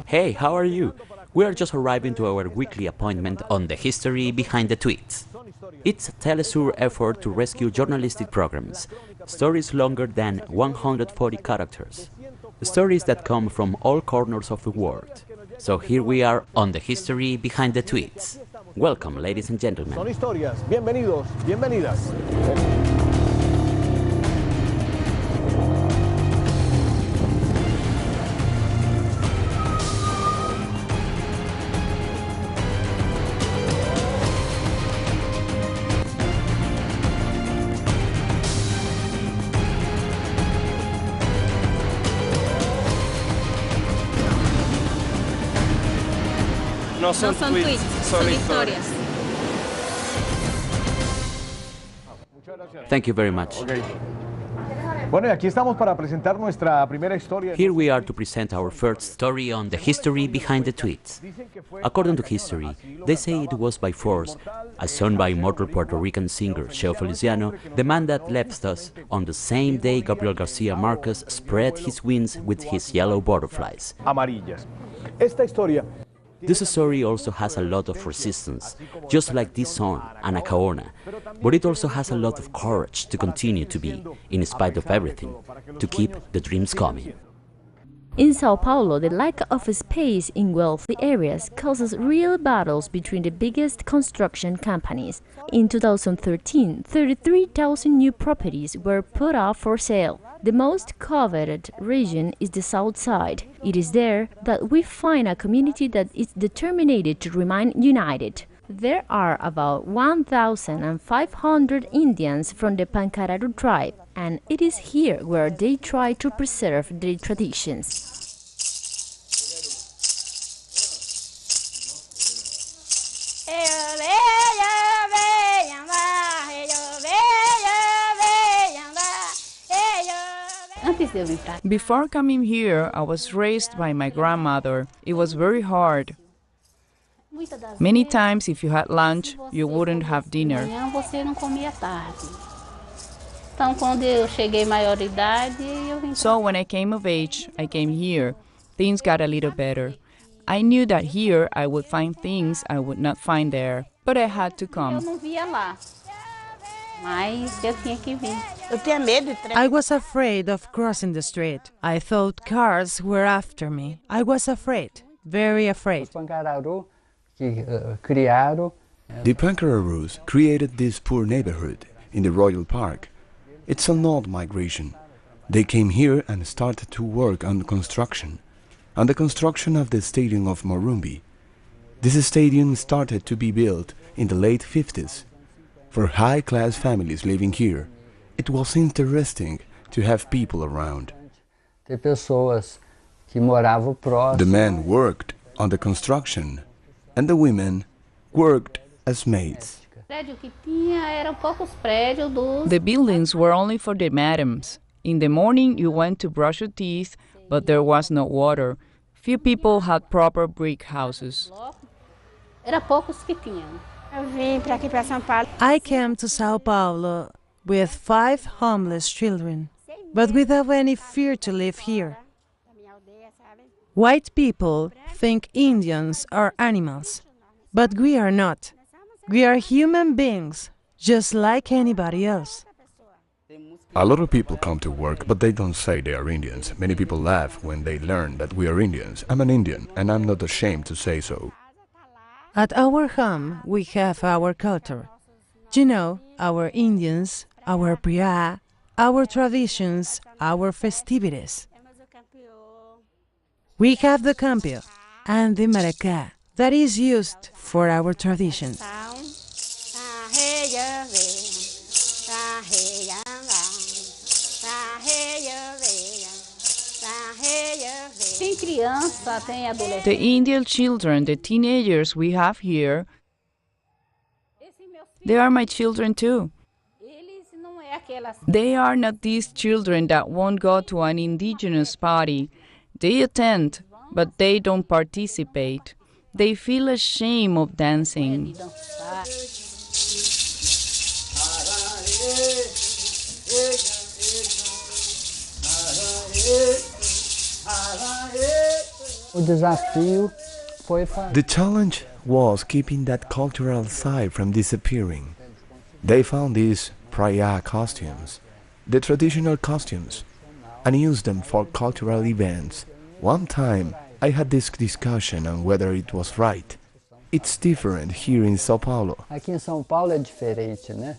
Hey, how are you? We are just arriving to our weekly appointment on the history behind the tweets. It's a Telesur effort to rescue journalistic programs, stories longer than 140 characters, stories that come from all corners of the world. So here we are on the history behind the tweets. Welcome, ladies and gentlemen. Son historias. Bienvenidos, bienvenidas. No son tweets, son historias. Thank you very much. Bueno, y aquí estamos para presentar nuestra primera historia. Here we are to present our first story on the history behind the tweets. According to history, they say it was by force, as shown by immortal Puerto Rican singer Cheo Feliciano, the man that left us on the same day Gabriel Garcia Marquez spread his wings with his yellow butterflies. Amarillas. Esta historia. This story also has a lot of resistance, just like this song, Anacaona, but it also has a lot of courage to continue to be, in spite of everything, to keep the dreams coming. In Sao Paulo, the lack of space in wealthy areas causes real battles between the biggest construction companies. In 2013, 33,000 new properties were put up for sale. The most coveted region is the South Side. It is there that we find a community that is determined to remain united. There are about 1,500 Indians from the Pancararu tribe, and it is here where they try to preserve their traditions. Before coming here, I was raised by my grandmother. It was very hard. Many times, if you had lunch, you wouldn't have dinner. So when I came of age, I came here. Things got a little better. I knew that here I would find things I would not find there, but I had to come. I was afraid of crossing the street. I thought cars were after me. I was afraid, very afraid. The Pancararus created this poor neighborhood in the Royal Park. It's an old migration. They came here and started to work on the construction of the stadium of Morumbi. This stadium started to be built in the late 50s. For high-class families living here, it was interesting to have people around. The men worked on the construction, and the women worked as maids. The buildings were only for the madams. In the morning you went to brush your teeth, but there was no water. Few people had proper brick houses. I came to Sao Paulo with 5 homeless children, but without any fear to live here. White people think Indians are animals, but we are not. We are human beings, just like anybody else. A lot of people come to work, but they don't say they are Indians. Many people laugh when they learn that we are Indians. I'm an Indian, and I'm not ashamed to say so. At our home, we have our culture. You know, our Indians, our priya, our traditions, our festivities. We have the campio and the maracá that is used for our traditions. The Indian children, the teenagers we have here, they are my children too. They are not these children that won't go to an indigenous party. They attend, but they don't participate. They feel ashamed of dancing. The challenge was keeping that cultural side from disappearing. They found these praia costumes, the traditional costumes, and used them for cultural events. One time, I had this discussion on whether it was right. It's different here in São Paulo. Aqui em São Paulo é diferente, né?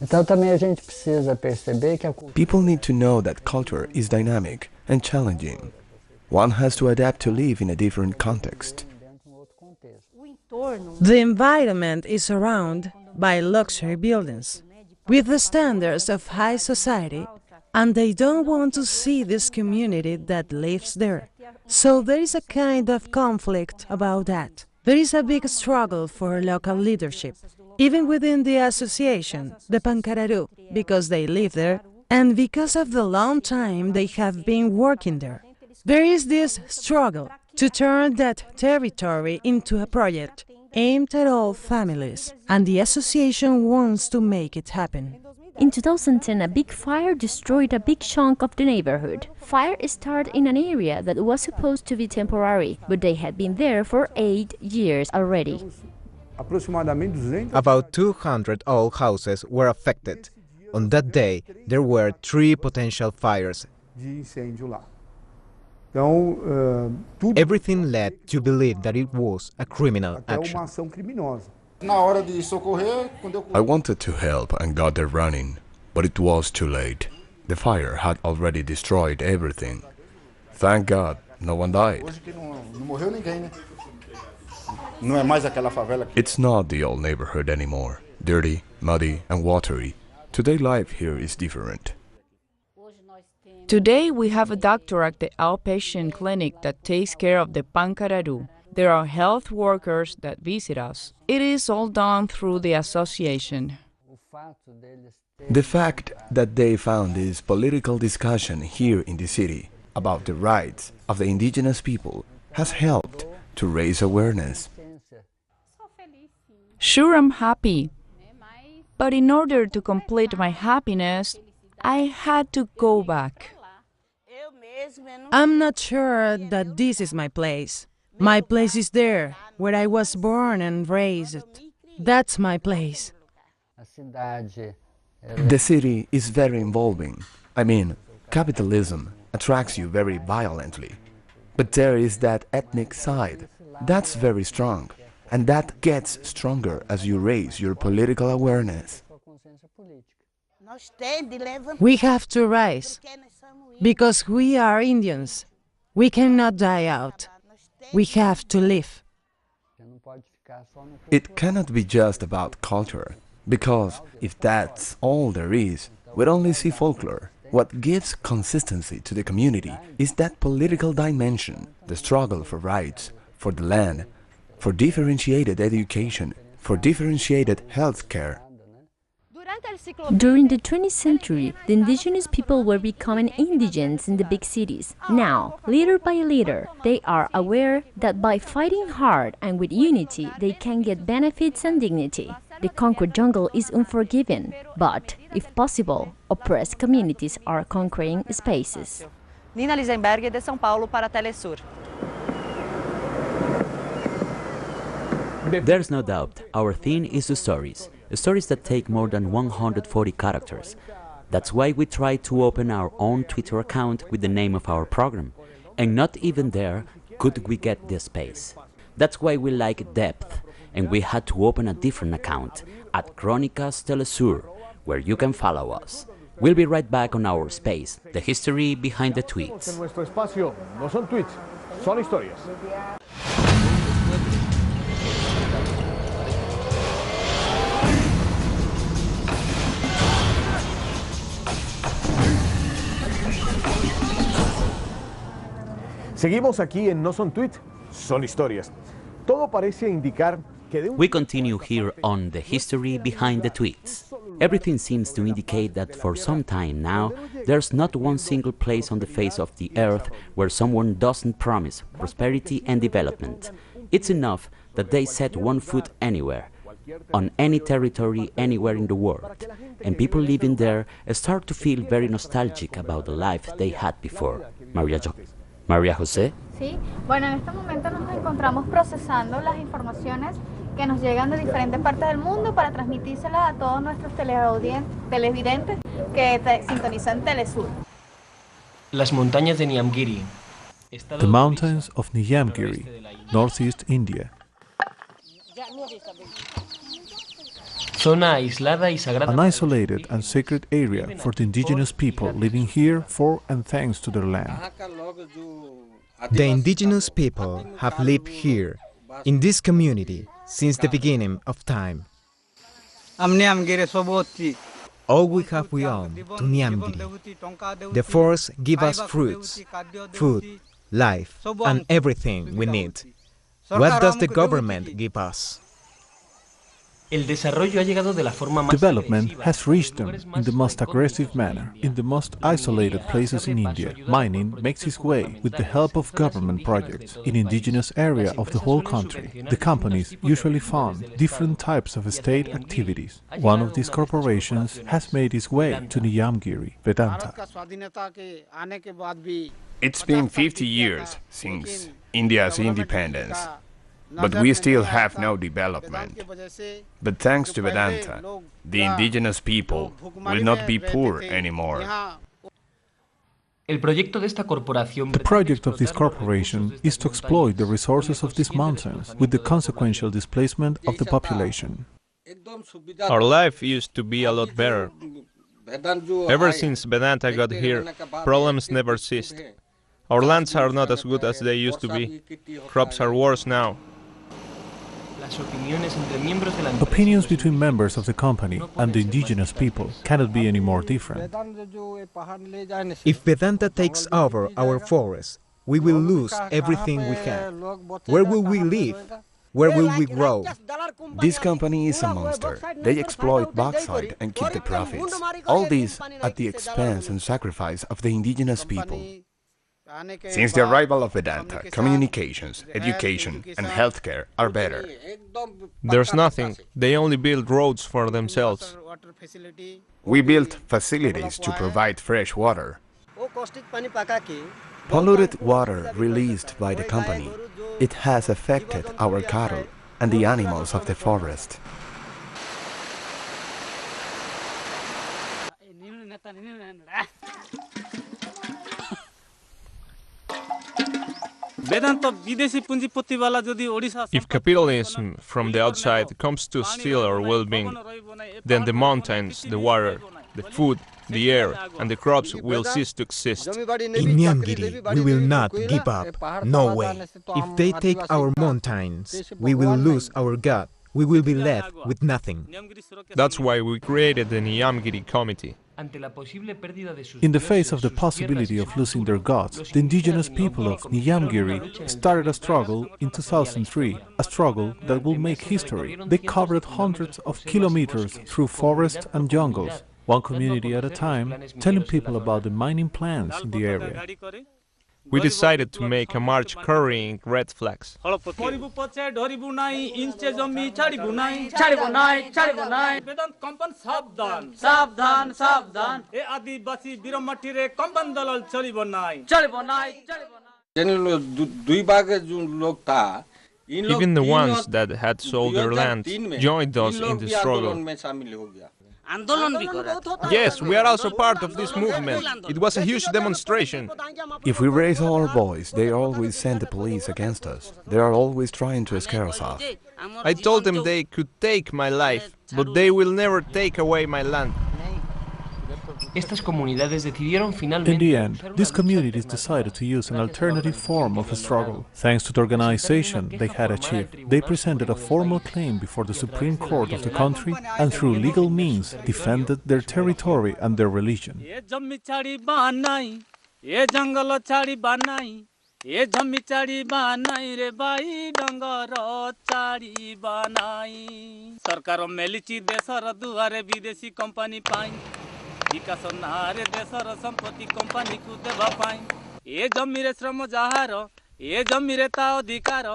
Então também a gente precisa perceber que a People need to know that culture is dynamic and challenging. One has to adapt to live in a different context. The environment is surrounded by luxury buildings with the standards of high society, and they don't want to see this community that lives there. So there is a kind of conflict about that. There is a big struggle for local leadership, even within the association, the Pancararu, because they live there and because of the long time they have been working there. There is this struggle to turn that territory into a project aimed at all families, and the association wants to make it happen. In 2010, a big fire destroyed a big chunk of the neighborhood. Fire started in an area that was supposed to be temporary, but they had been there for 8 years already. About 200 old houses were affected. On that day, there were 3 potential fires. Everything led to believe that it was a criminal action. I wanted to help and got there running, but it was too late. The fire had already destroyed everything. Thank God, no one died. It's not the old neighborhood anymore. Dirty, muddy, and watery. Today life here is different. Today we have a doctor at the outpatient clinic that takes care of the Pancararu. There are health workers that visit us. It is all done through the association. The fact that they found this political discussion here in the city about the rights of the indigenous people has helped to raise awareness. Sure, I'm happy. But in order to complete my happiness, I had to go back. I'm not sure that this is my place. My place is there, where I was born and raised. That's my place. The city is very involving. I mean, capitalism attracts you very violently. But there is that ethnic side. That's very strong. And that gets stronger as you raise your political awareness. We have to rise, because we are Indians. We cannot die out. We have to live. It cannot be just about culture, because if that's all there is, we'd only see folklore. What gives consistency to the community is that political dimension, the struggle for rights, for the land, for differentiated education, for differentiated health care. During the 20th century, the indigenous people were becoming indigents in the big cities. Now, little by little, they are aware that by fighting hard and with unity, they can get benefits and dignity. The concrete jungle is unforgiving, but, if possible, oppressed communities are conquering spaces. Nina Lisenberg, de São Paulo para Telesur. There's no doubt, our theme is the stories that take more than 140 characters. That's why we try to open our own Twitter account with the name of our program, and not even there could we get the space. That's why we like depth, and we had to open a different account, at Crónicas Telesur, where you can follow us. We'll be right back on our space, the history behind the tweets. En nuestro espacio no son tweets, son historias. Seguimos aquí en No Son Tweets, Son Historias. Todo parece indicar que de un... We continue here on the history behind the tweets. Everything seems to indicate that for some time now, there's not one single place on the face of the earth where someone doesn't promise prosperity and development. It's enough that they set one foot anywhere, on any territory anywhere in the world, and people living there start to feel very nostalgic about the life they had before. Maria Jo. María José? Sí, bueno, en este momento nos encontramos procesando las informaciones que nos llegan de diferentes partes del mundo para transmitírselas a todos nuestros televidentes que sintonizan Telesur. Las montañas de Niyamgiri. The mountains of Niyamgiri, northeast India. Zona aislada y sagrada. An isolated and sacred area for the indigenous people living here for and thanks to their land. The indigenous people have lived here, in this community, since the beginning of time. All we have we own to Niyamgiri. The forests give us fruits, food, life, and everything we need. What does the government give us? Development has reached them in the most aggressive manner, in the most isolated places in India. Mining makes its way with the help of government projects in indigenous area of the whole country. The companies usually fund different types of state activities. One of these corporations has made its way to Niyamgiri, Vedanta. It's been 50 years since India's independence, but we still have no development. But thanks to Vedanta, the indigenous people will not be poor anymore. The project of this corporation is to exploit the resources of these mountains with the consequential displacement of the population. Our life used to be a lot better. Ever since Vedanta got here, problems never ceased. Our lands are not as good as they used to be. Crops are worse now. Opinions between members of the company and the indigenous people cannot be any more different. If Vedanta takes over our forests, we will lose everything we have. Where will we live? Where will we grow? This company is a monster. They exploit bauxite and keep the profits. All this at the expense and sacrifice of the indigenous people. Since the arrival of Vedanta, communications, education and healthcare are better. There's nothing. They only build roads for themselves. We built facilities to provide fresh water. Polluted water released by the company, it has affected our cattle and the animals of the forest. If capitalism from the outside comes to steal our well-being, then the mountains, the water, the food, the air and the crops will cease to exist. In Niyamgiri, we will not give up. No way. If they take our mountains, we will lose our God. We will be left with nothing. That's why we created the Niyamgiri Committee. In the face of the possibility of losing their gods, the indigenous people of Niyamgiri started a struggle in 2003, a struggle that will make history. They covered hundreds of kilometers through forests and jungles, one community at a time, telling people about the mining plans in the area. We decided to make a march carrying red flags. Even the ones that had sold their land joined us in the struggle. Yes, we are also part of this movement. It was a huge demonstration. If we raise our voice, they always send the police against us. They are always trying to scare us off. I told them they could take my life, but they will never take away my land. In the end, these communities decided to use an alternative form of struggle. Thanks to the organization they had achieved, they presented a formal claim before the Supreme Court of the country and through legal means defended their territory and their religion. विकास नारे देशर संपत्ति company को देबा पाई ए जमीरे श्रम जहार ए जमीरे ता अधिकार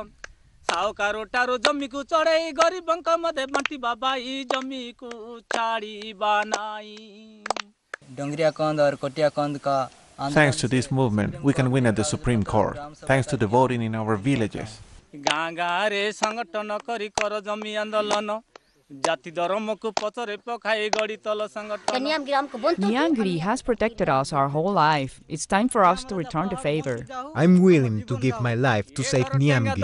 साहुकारो tarot जमी को चढ़े गरीबंक मधे बंटी बाबा ई जमी को छाड़ी बनाई डोंगरिया कंद और कोटिया कंद का Thanks to this movement, we can win at the Supreme Court, thanks to the voting in our villages. Nyangiri has protected us our whole life. It's time for us to return the favor. I'm willing to give my life to save Nyangiri.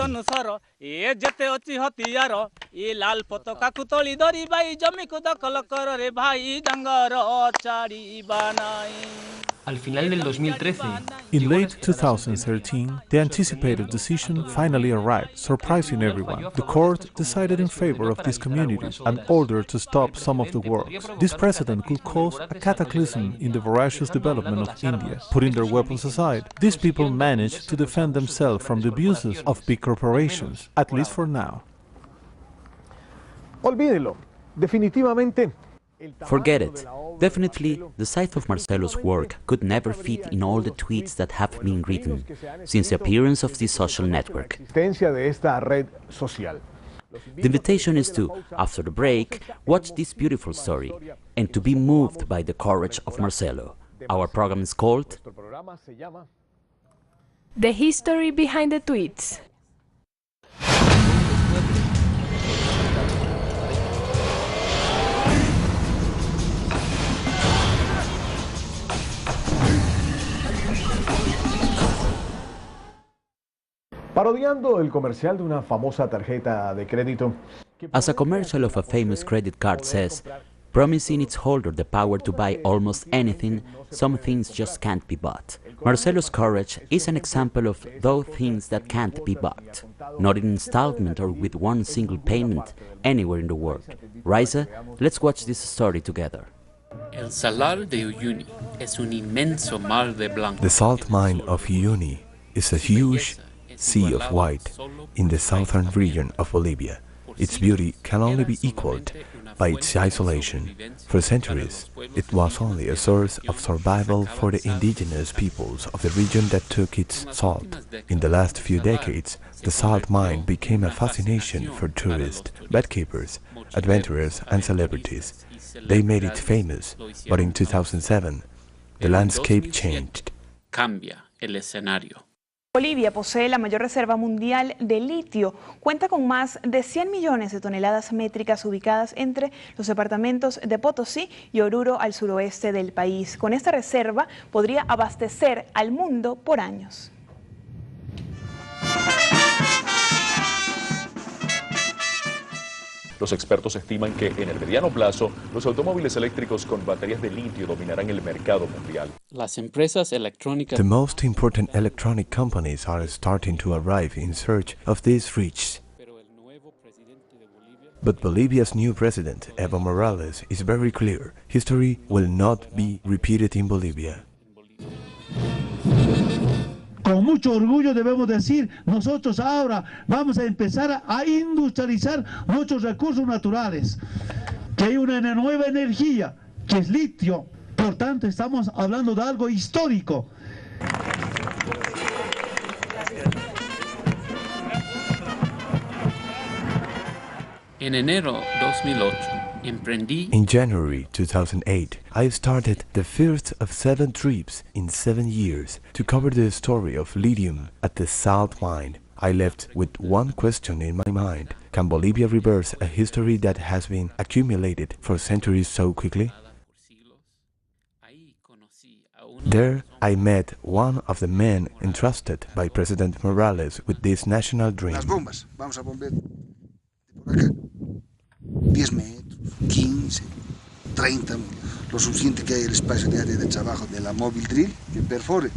Al final del 2013, In late 2013, the anticipated decision finally arrived, surprising everyone. The court decided in favor of these communities and ordered to stop some of the works. This precedent could cause a cataclysm in the voracious development of India. Putting their weapons aside, these people managed to defend themselves from the abuses of big corporations, at least for now. Olvídelo. Definitivamente. Forget it. Definitely, the size of Marcelo's work could never fit in all the tweets that have been written since the appearance of this social network. The invitation is to, after the break, watch this beautiful story and to be moved by the courage of Marcelo. Our program is called The History Behind the Tweets. Parodiando el comercial de una famosa tarjeta de crédito. As a commercial of a famous credit card says, promising its holder the power to buy almost anything, some things just can't be bought. Marcelo's courage is an example of those things that can't be bought, not in installment or with one single payment anywhere in the world. Raiza, let's watch this story together. El Salar de Uyuni es un inmenso mar de blanco. The salt mine of Uyuni is a huge sea of white in the southern region of Bolivia. Its beauty can only be equaled by its isolation. For centuries, it was only a source of survival for the indigenous peoples of the region that took its salt. In the last few decades, the salt mine became a fascination for tourists, bedkeepers, adventurers and celebrities. They made it famous, but in 2007, the landscape changed. Cambia el escenario. Bolivia posee la mayor reserva mundial de litio. Cuenta con más de 100 millones de toneladas métricas ubicadas entre los departamentos de Potosí y Oruro al suroeste del país. Con esta reserva podría abastecer al mundo por años. Los expertos estiman que en el mediano plazo los automóviles eléctricos con baterías de litio dominarán el mercado mundial. Las empresas electrónicas. The most important electronic companies are starting to arrive in search of these riches. But Bolivia's new president, Evo Morales, is very clear. History will not be repeated in Bolivia. Con mucho orgullo debemos decir, nosotros ahora vamos a empezar a industrializar nuestros recursos naturales, que hay una nueva energía, que es litio. Por tanto, estamos hablando de algo histórico. En enero 2008, emprendí. In January 2008, I started the first of 7 trips in 7 years to cover the story of lithium at the salt mine. I left with one question in my mind. Can Bolivia reverse a history that has been accumulated for centuries so quickly? There, I met one of the men entrusted by President Morales with this national dream. Las bombas, vamos a bombear por acá. 10 metros, 15, 30, lo suficiente que hay el espacio de área de trabajo de la móvil drill que perfore.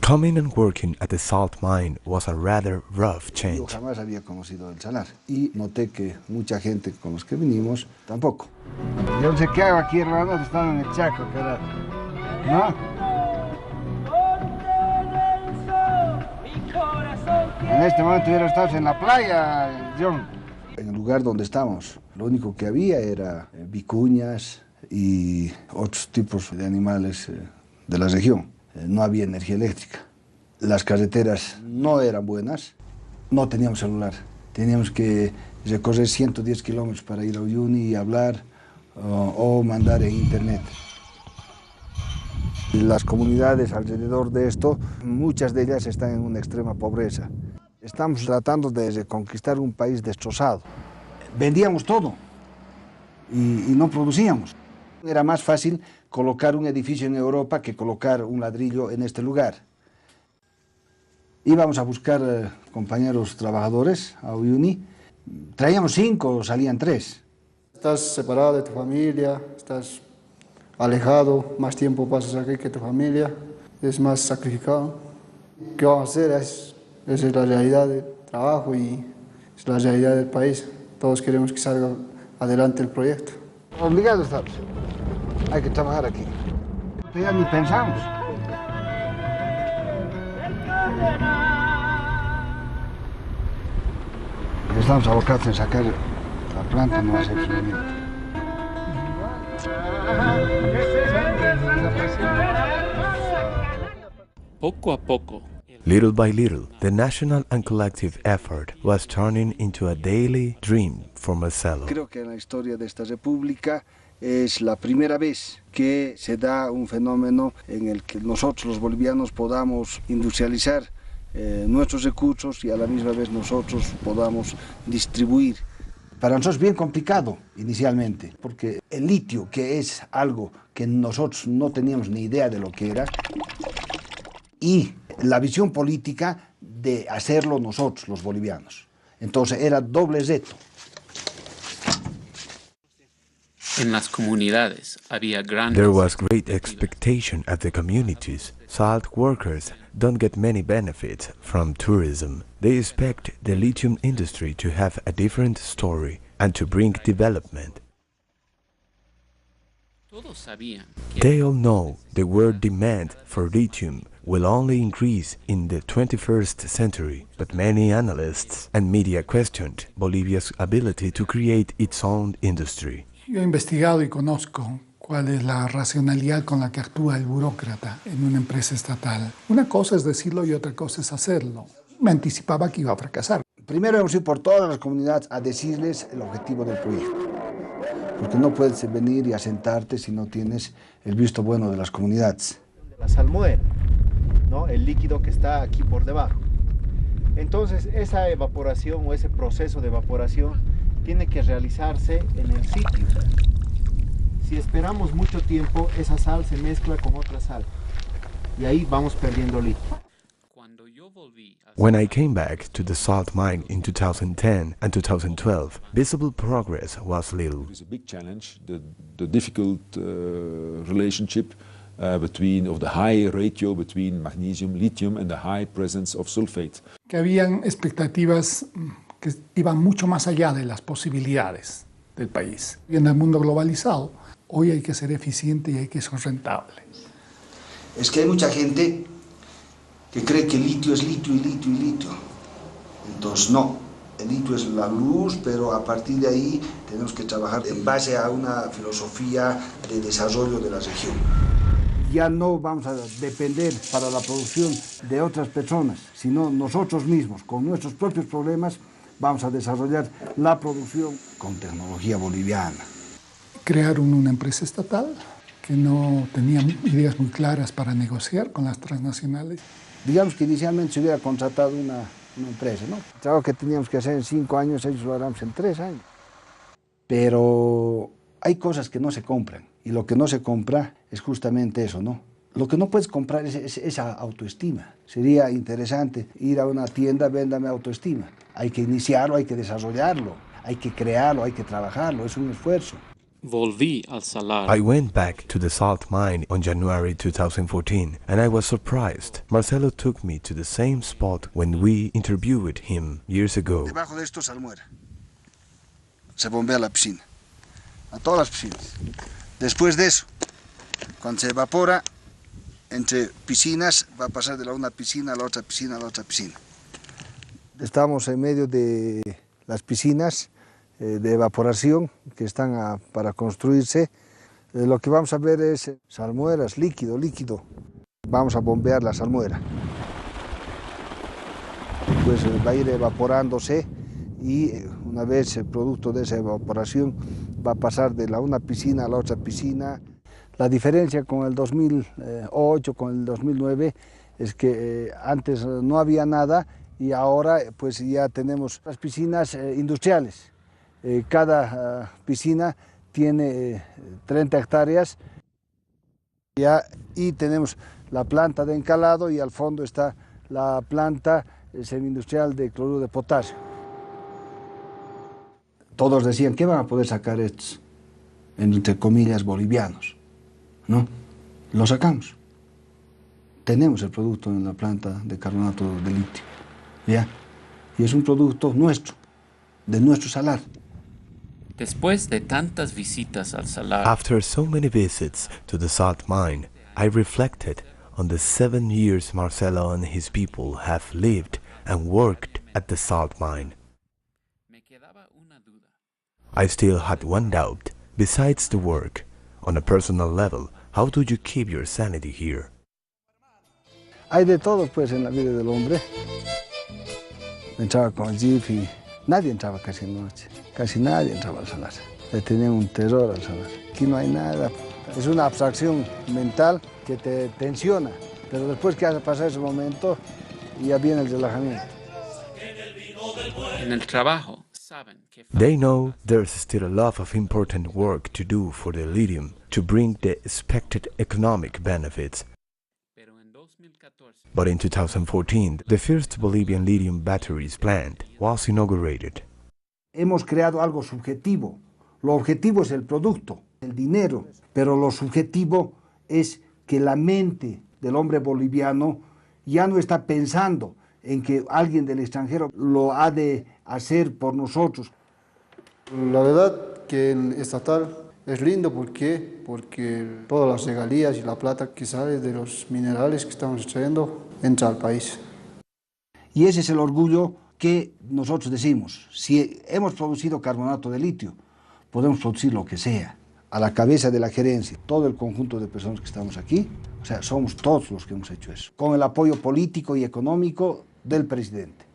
Coming and working at the salt mine was a rather rough change. Yo jamás había conocido el salar y noté que mucha gente con los que vinimos tampoco. Yo no sé qué hago aquí, hermano, están en el Chaco, carajo. ¿No? En este momento hubiera estado en la playa, John. En el lugar donde estamos, lo único que había era vicuñas y otros tipos de animales de la región. No había energía eléctrica. Las carreteras no eran buenas. No teníamos celular. Teníamos que recorrer 110 kilómetros para ir a Uyuni y hablar o mandar en internet. Las comunidades alrededor de esto, muchas de ellas están en una extrema pobreza. Estamos tratando de conquistar un país destrozado. Vendíamos todo y no producíamos. Era más fácil colocar un edificio en Europa que colocar un ladrillo en este lugar. Íbamos a buscar compañeros trabajadores a Uyuni. Traíamos 5, salían 3. Estás separado de tu familia, estás alejado, más tiempo pasas aquí que tu familia, es más sacrificado. ¿Qué vamos a hacer? Esa es la realidad del trabajo y es la realidad del país. Todos queremos que salga adelante el proyecto. Obligados estamos. Hay que trabajar aquí. Ya ni pensamos. Estamos abocados en sacar la planta, no hacer funcionamiento. Poco a poco. Little by little, the national and collective effort was turning into a daily dream for Marcelo. Creo que en la historia de esta república es la primera vez que se da un fenómeno en el que nosotros los bolivianos podamos industrializar nuestros recursos y a la misma vez nosotros podamos distribuir. Para nosotros es bien complicado inicialmente, porque el litio, que es algo que nosotros no teníamos ni idea de lo que era, y la visión política de hacerlo nosotros, los bolivianos. Entonces era doble reto. En las comunidades había grandes... There was great expectation at the communities. Salt workers don't get many benefits from tourism. They expect the lithium industry to have a different story and to bring development. Todos sabían que... They all know the world demand for lithium will only increase in the 21st century, but many analysts and media questioned Bolivia's ability to create its own industry. Yo he investigado y conozco cuál es la racionalidad con la que actúa el burócrata en una empresa estatal. Una cosa es decirlo y otra cosa es hacerlo. Me anticipaba que iba a fracasar. Primero hemos ido por todas las comunidades a decirles el objetivo del proyecto. Porque no puedes venir y asentarte si no tienes el visto bueno de las comunidades. La salmuera, ¿no? El líquido que está aquí por debajo. Entonces esa evaporación o ese proceso de evaporación tiene que realizarse en el sitio. Si esperamos mucho tiempo, esa sal se mezcla con otra sal y ahí vamos perdiendo litio. When I came back to the salt mine in 2010 and 2012, visible progress was little. It is a big challenge, the difficult relationship of the high ratio between magnesium, lithium and the high presence of sulfate. Que habían expectativas que iban mucho más allá de las posibilidades del país. Y en el mundo globalizado, hoy hay que ser eficiente y hay que ser rentable. Es que hay mucha gente que cree que el litio es litio y litio y litio. Entonces no, el litio es la luz, pero a partir de ahí tenemos que trabajar en base a una filosofía de desarrollo de la región. Ya no vamos a depender para la producción de otras personas, sino nosotros mismos, con nuestros propios problemas, vamos a desarrollar la producción con tecnología boliviana. Crearon una empresa estatal que no tenía ideas muy claras para negociar con las transnacionales. Digamos que inicialmente se hubiera contratado una empresa, ¿no? El trabajo que teníamos que hacer en 5 años, ellos lo harán en 3 años. Pero hay cosas que no se compran, y lo que no se compra es justamente eso, ¿no? Lo que no puedes comprar es esa autoestima. Sería interesante ir a una tienda, véndame autoestima. Hay que iniciarlo, hay que desarrollarlo, hay que crearlo, hay que trabajarlo, es un esfuerzo. Volví al salar. I went back to the salt mine on January 2014 and I was surprised. Marcelo took me to the same spot when we interviewed him years ago. Debajo de esto salmuera. Se bombea la piscina. A todas las piscinas. Después de eso, cuando se evapora, entre piscinas va a pasar de una piscina a la otra piscina a la otra piscina. Estamos en medio de las piscinas de evaporación que están para construirse. Lo que vamos a ver es salmueras, líquido. Vamos a bombear la salmuera. Pues va a ir evaporándose y una vez el producto de esa evaporación va a pasar de una piscina a la otra piscina. La diferencia con el 2008, con el 2009, es que antes no había nada y ahora pues ya tenemos las piscinas industriales. Cada piscina tiene 30 hectáreas y tenemos la planta de encalado y al fondo está la planta semi-industrial de cloruro de potasio. Todos decían, ¿qué van a poder sacar estos, entre comillas, bolivianos? No, lo sacamos. Tenemos el producto en la planta de carbonato de litio, ¿ya? Y es un producto nuestro, de nuestro salar. Después de tantas visitas al salar, After so many visits to the salt mine, I reflected on the 7 years Marcelo and his people have lived and worked at the salt mine. I still had one doubt. Besides the work, on a personal level, how do you keep your sanity here? Hay de todo pues en la vida del hombre. Entraba con el jeep y nadie entraba casi en noche. Casi nadie entraba al salar. Le tenían un terror al salar. Aquí no hay nada. Es una abstracción mental que te tensiona. Pero después que has pasado ese momento, ya viene el relajamiento. en el trabajo, They know there's still a lot of important work to do for the lithium to bring the expected economic benefits. But in 2014, the first Bolivian lithium batteries plant was inaugurated. Hemos creado algo subjetivo. Lo objetivo es el producto, el dinero, pero lo subjetivo es que la mente del hombre boliviano ya no está pensando en que alguien del extranjero lo ha de hacer por nosotros. La verdad que el estatal es lindo porque todas las regalías y la plata que sale de los minerales que estamos extrayendo entra al país. Y ese es el orgullo que nosotros decimos. Si hemos producido carbonato de litio, podemos producir lo que sea. A la cabeza de la gerencia, todo el conjunto de personas que estamos aquí, o sea, somos todos los que hemos hecho eso, con el apoyo político y económico del presidente.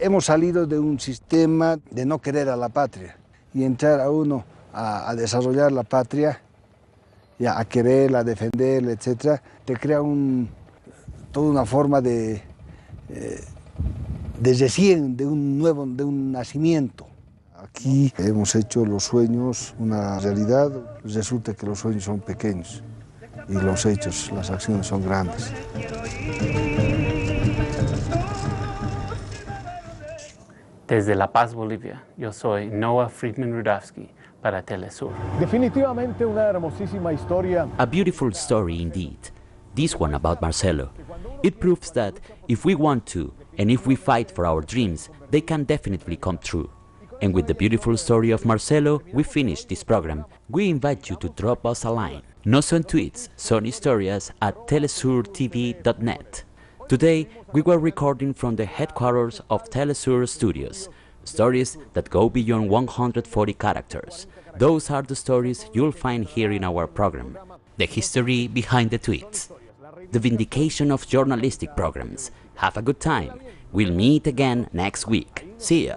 Hemos salido de un sistema de no querer a la patria y entrar a uno a desarrollar la patria, a quererla, a defenderla, etc. Te crea toda una forma de recién, de un nacimiento. Aquí hemos hecho los sueños una realidad, resulta que los sueños son pequeños y los hechos, las acciones son grandes. Desde La Paz, Bolivia, yo soy Noah Friedman Rudavsky para Telesur. Definitivamente una hermosísima historia. A beautiful story indeed. This one about Marcelo. It proves that if we want to, and if we fight for our dreams, they can definitely come true. And with the beautiful story of Marcelo, we finish this program. We invite you to drop us a line. No son tweets, son historias at telesurtv.net. Today, we were recording from the headquarters of Telesur Studios. Stories that go beyond 140 characters. Those are the stories you'll find here in our program. The history behind the tweets. The vindication of journalistic programs. Have a good time. We'll meet again next week. See ya.